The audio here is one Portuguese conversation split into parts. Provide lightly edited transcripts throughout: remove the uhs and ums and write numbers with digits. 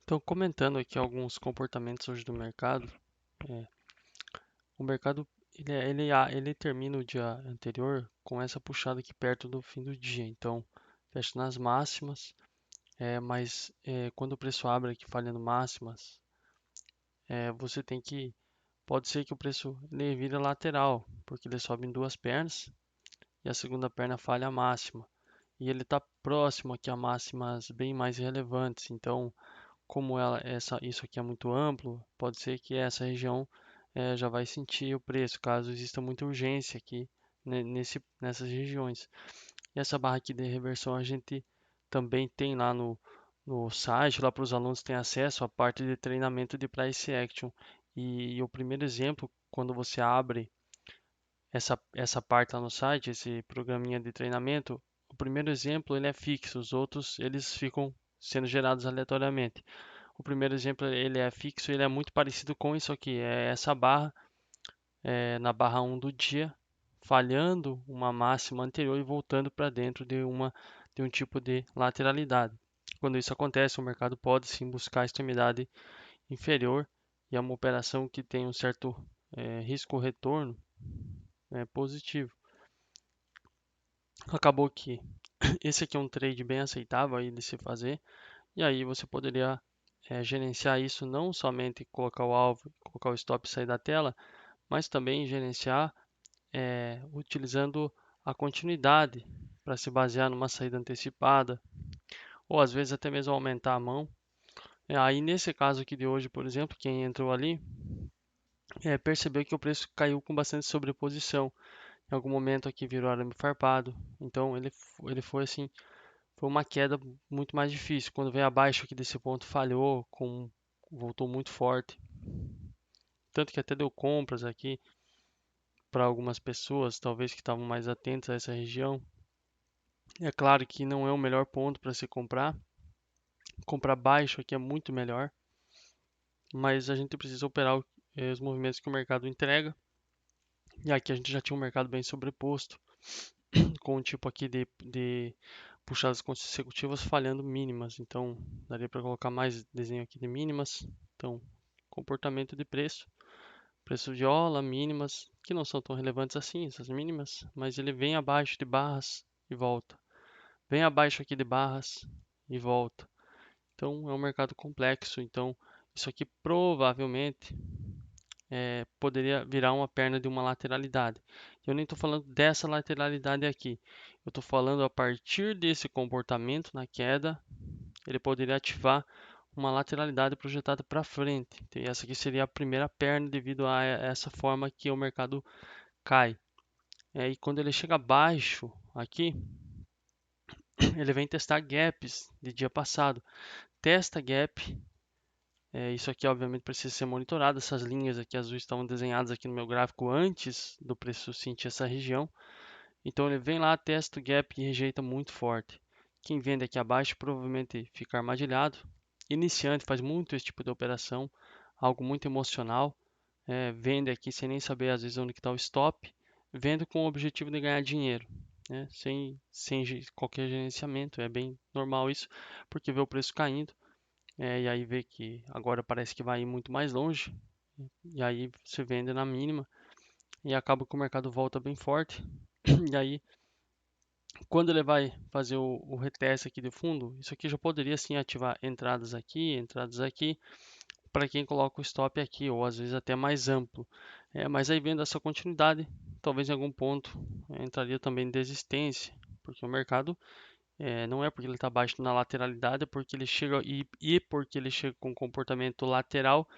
Então, comentando aqui alguns comportamentos hoje do mercado, é, o mercado ele termina o dia anterior com essa puxada aqui perto do fim do dia. Então, fecha nas máximas, mas quando o preço abre aqui falhando máximas, você tem que, pode ser que o preço ele vira lateral, porque ele sobe em duas pernas e a segunda perna falha a máxima. E ele está próximo aqui a máximas bem mais relevantes. Então, como isso aqui é muito amplo, pode ser que essa região já vai sentir o preço, caso exista muita urgência aqui nessas regiões. E essa barra aqui de reversão a gente também tem lá no site, lá para os alunos terem acesso à parte de treinamento de price action. E o primeiro exemplo, quando você abre essa parte lá no site, esse programinha de treinamento, o primeiro exemplo ele é fixo, os outros eles ficam sendo gerados aleatoriamente. O primeiro exemplo ele é fixo, ele é muito parecido com isso aqui, é essa barra na barra 1 do dia, falhando uma máxima anterior e voltando para dentro de um tipo de lateralidade. Quando isso acontece, o mercado pode sim buscar a extremidade inferior e é uma operação que tem um certo risco-retorno positivo. Acabou que esse aqui é um trade bem aceitável aí de se fazer, e aí você poderia gerenciar isso não somente colocar o alvo, colocar o stop e sair da tela, mas também gerenciar utilizando a continuidade para se basear numa saída antecipada, ou às vezes até mesmo aumentar a mão. Aí nesse caso aqui de hoje, por exemplo, quem entrou ali percebeu que o preço caiu com bastante sobreposição. Em algum momento aqui virou arame farpado, então ele foi assim, foi uma queda muito mais difícil. Quando veio abaixo aqui desse ponto falhou, voltou muito forte. Tanto que até deu compras aqui para algumas pessoas, talvez que estavam mais atentas a essa região. É claro que não é o melhor ponto para se comprar. Comprar baixo aqui é muito melhor, mas a gente precisa operar os movimentos que o mercado entrega. E aqui a gente já tinha um mercado bem sobreposto, com um tipo aqui de puxadas consecutivas falhando mínimas. Então, daria para colocar mais desenho aqui de mínimas. Então, comportamento de preço. Preço de ola, mínimas, que não são tão relevantes assim, essas mínimas, mas ele vem abaixo de barras e volta. Vem abaixo aqui de barras e volta. Então é um mercado complexo. Então isso aqui provavelmente poderia virar uma perna de uma lateralidade. Eu nem estou falando dessa lateralidade aqui. Eu estou falando a partir desse comportamento na queda, ele poderia ativar uma lateralidade projetada para frente. E essa aqui seria a primeira perna devido a essa forma que o mercado cai. E quando ele chega abaixo aqui, ele vem testar gaps de dia passado. Testa gap. Isso aqui obviamente precisa ser monitorado. Essas linhas aqui azuis estavam desenhadas aqui no meu gráfico antes do preço sentir essa região. Então ele vem lá, testa o gap e rejeita muito forte. Quem vende aqui abaixo provavelmente fica armadilhado. Iniciante faz muito esse tipo de operação, algo muito emocional. Vende aqui sem nem saber às vezes onde está o stop. Vende com o objetivo de ganhar dinheiro, né? Sem qualquer gerenciamento. É bem normal isso, porque vê o preço caindo. E aí vê que agora parece que vai ir muito mais longe, e aí você vende na mínima e acaba que o mercado volta bem forte. E aí, quando ele vai fazer o reteste aqui de fundo, isso aqui já poderia sim ativar entradas aqui, para quem coloca o stop aqui, ou às vezes até mais amplo. Mas aí vendo essa continuidade, talvez em algum ponto entraria também desistência, porque o mercado não é porque ele está abaixo na lateralidade, é porque ele chega e porque ele chega com um comportamento lateral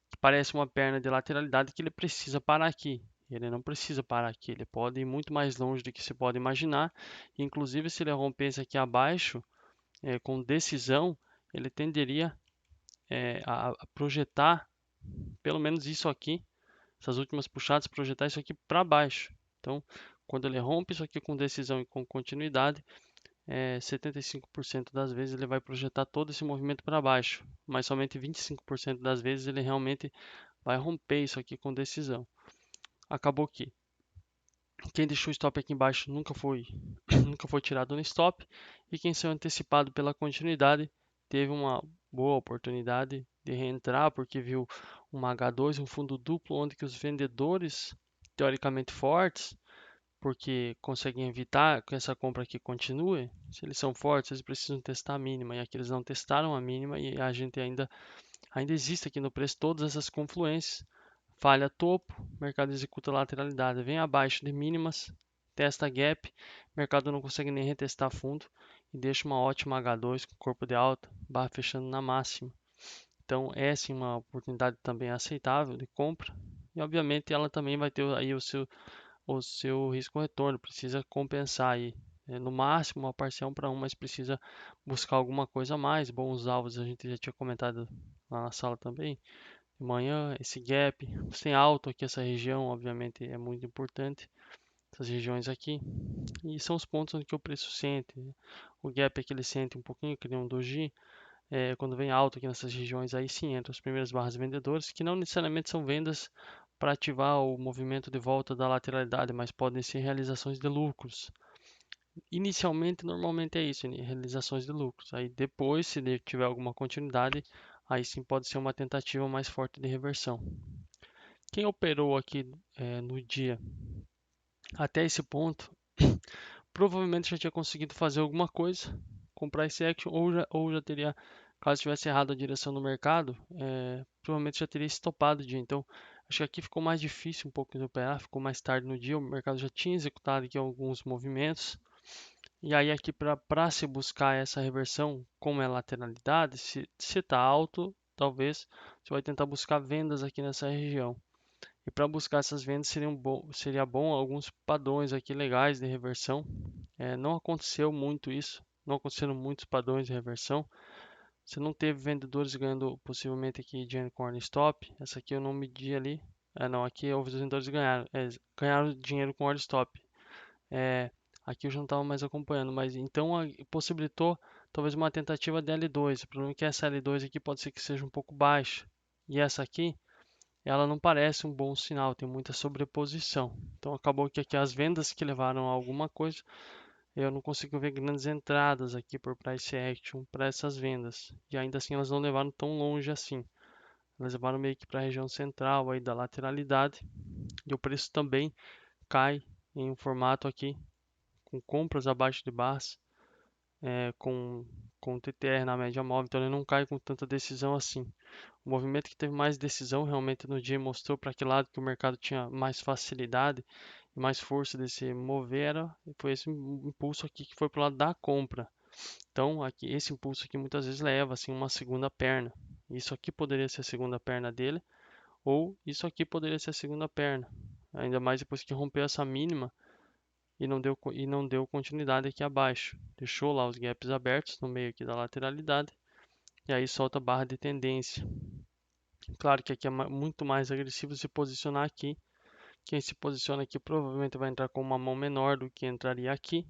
que parece uma perna de lateralidade que ele precisa parar aqui. Ele não precisa parar aqui, ele pode ir muito mais longe do que se pode imaginar. Inclusive, se ele rompesse aqui abaixo, com decisão, ele tenderia a projetar pelo menos isso aqui, essas últimas puxadas, projetar isso aqui para baixo. Então, quando ele rompe isso aqui com decisão e com continuidade, 75% das vezes ele vai projetar todo esse movimento para baixo, mas somente 25% das vezes ele realmente vai romper isso aqui com decisão. Acabou que quem deixou o stop aqui embaixo nunca foi, nunca foi tirado no stop, e quem saiu antecipado pela continuidade teve uma boa oportunidade de reentrar, porque viu uma H2, um fundo duplo, onde que os vendedores, teoricamente fortes, porque conseguem evitar que essa compra aqui continue, se eles são fortes, eles precisam testar a mínima, e aqui eles não testaram a mínima, e a gente ainda existe aqui no preço todas essas confluências. Falha topo, mercado executa lateralidade, vem abaixo de mínimas, testa gap, mercado não consegue nem retestar fundo e deixa uma ótima H2 com corpo de alta, barra fechando na máxima. Então essa é uma oportunidade também aceitável de compra e obviamente ela também vai ter aí o seu risco retorno, precisa compensar aí. No máximo uma parcial 1 para 1, mas precisa buscar alguma coisa a mais. Bons alvos a gente já tinha comentado lá na sala também. De manhã, esse gap, sem alto aqui, essa região, obviamente, é muito importante. Essas regiões aqui. E são os pontos onde que o preço sente. O gap aqui ele sente um pouquinho, que nem um doji. Quando vem alto aqui nessas regiões, aí sim entram as primeiras barras vendedores, que não necessariamente são vendas para ativar o movimento de volta da lateralidade, mas podem ser realizações de lucros. Inicialmente, normalmente é isso, realizações de lucros. Aí depois, se tiver alguma continuidade, aí sim pode ser uma tentativa mais forte de reversão. Quem operou aqui no dia até esse ponto, provavelmente já tinha conseguido fazer alguma coisa, comprar esse action, ou já teria, caso tivesse errado a direção no mercado, provavelmente já teria estopado o dia. Então, acho que aqui ficou mais difícil um pouco de operar, ficou mais tarde no dia, o mercado já tinha executado aqui alguns movimentos. E aí aqui para se buscar essa reversão, como é lateralidade, se está alto, talvez você vai tentar buscar vendas aqui nessa região. E para buscar essas vendas seria bom alguns padrões aqui legais de reversão. Não aconteceu muito isso, não aconteceram muitos padrões de reversão. Você não teve vendedores ganhando possivelmente aqui de corner stop. Essa aqui eu não medi ali. Não, aqui os vendedores ganharam dinheiro com order stop. Aqui eu já não estava mais acompanhando, mas então possibilitou talvez uma tentativa de L2. O problema é que essa L2 aqui pode ser que seja um pouco baixa. E essa aqui, ela não parece um bom sinal, tem muita sobreposição. Então acabou que aqui as vendas que levaram a alguma coisa, eu não consigo ver grandes entradas aqui por price action para essas vendas. E ainda assim elas não levaram tão longe assim. Elas levaram meio que para a região central aí da lateralidade. E o preço também cai em um formato aqui com compras abaixo de barras, com TTR na média móvel, então ele não cai com tanta decisão assim. O movimento que teve mais decisão realmente no dia mostrou para que lado que o mercado tinha mais facilidade e mais força de se mover, foi esse impulso aqui que foi para o lado da compra. Então, aqui, esse impulso aqui muitas vezes leva assim uma segunda perna. Isso aqui poderia ser a segunda perna dele, ou isso aqui poderia ser a segunda perna. Ainda mais depois que rompeu essa mínima e não deu continuidade aqui abaixo. Deixou lá os gaps abertos no meio aqui da lateralidade e aí solta a barra de tendência. Claro que aqui é muito mais agressivo se posicionar aqui. Quem se posiciona aqui provavelmente vai entrar com uma mão menor do que entraria aqui,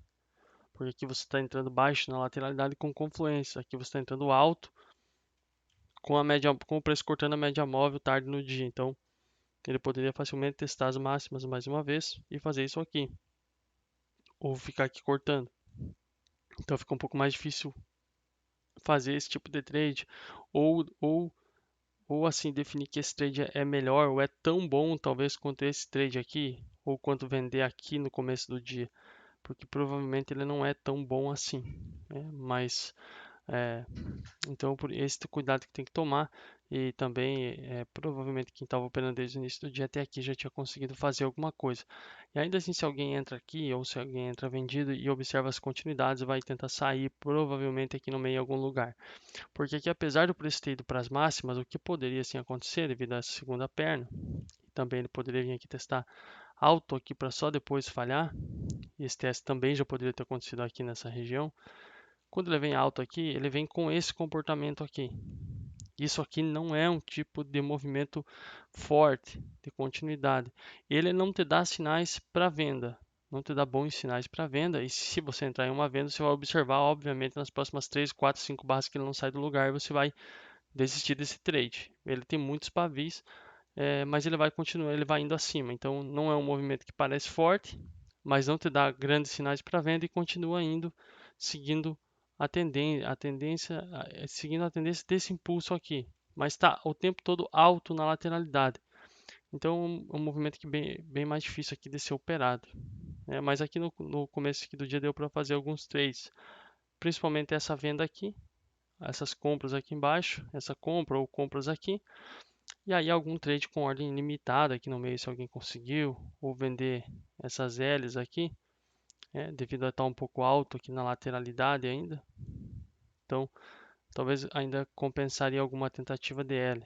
porque aqui você está entrando baixo na lateralidade com confluência. Aqui você está entrando alto com o preço cortando a média móvel tarde no dia. Então ele poderia facilmente testar as máximas mais uma vez e fazer isso aqui, ou ficar aqui cortando. Então fica um pouco mais difícil fazer esse tipo de trade, ou, ou, ou assim definir que esse trade é melhor ou é tão bom talvez quanto esse trade aqui, ou quanto vender aqui no começo do dia, porque provavelmente ele não é tão bom assim, né? Mas então por esse cuidado que tem que tomar. E também provavelmente quem estava operando desde o início do dia até aqui já tinha conseguido fazer alguma coisa. E ainda assim, se alguém entra aqui ou se alguém entra vendido e observa as continuidades, vai tentar sair provavelmente aqui no meio em algum lugar. Porque aqui, apesar do preço ter ido para as máximas, o que poderia sim acontecer devido a essa segunda perna, também ele poderia vir aqui testar alto aqui para só depois falhar. E esse teste também já poderia ter acontecido aqui nessa região. Quando ele vem alto aqui, ele vem com esse comportamento aqui. Isso aqui não é um tipo de movimento forte, de continuidade. Ele não te dá sinais para venda, não te dá bons sinais para venda. E se você entrar em uma venda, você vai observar, obviamente, nas próximas 3, 4, 5 barras que ele não sai do lugar, você vai desistir desse trade. Ele tem muitos pavis, mas ele vai continuar, ele vai indo acima. Então não é um movimento que parece forte, mas não te dá grandes sinais para venda e continua indo, seguindo a tendência, seguindo a tendência desse impulso aqui, mas está o tempo todo alto na lateralidade. Então, é um movimento que bem mais difícil aqui de ser operado. Mas aqui no começo aqui do dia deu para fazer alguns trades, principalmente essa venda aqui, essas compras aqui embaixo, essa compra ou compras aqui, e aí algum trade com ordem limitada aqui no meio se alguém conseguiu, ou vender essas L's aqui, devido a estar um pouco alto aqui na lateralidade ainda. Então, talvez ainda compensaria alguma tentativa de L.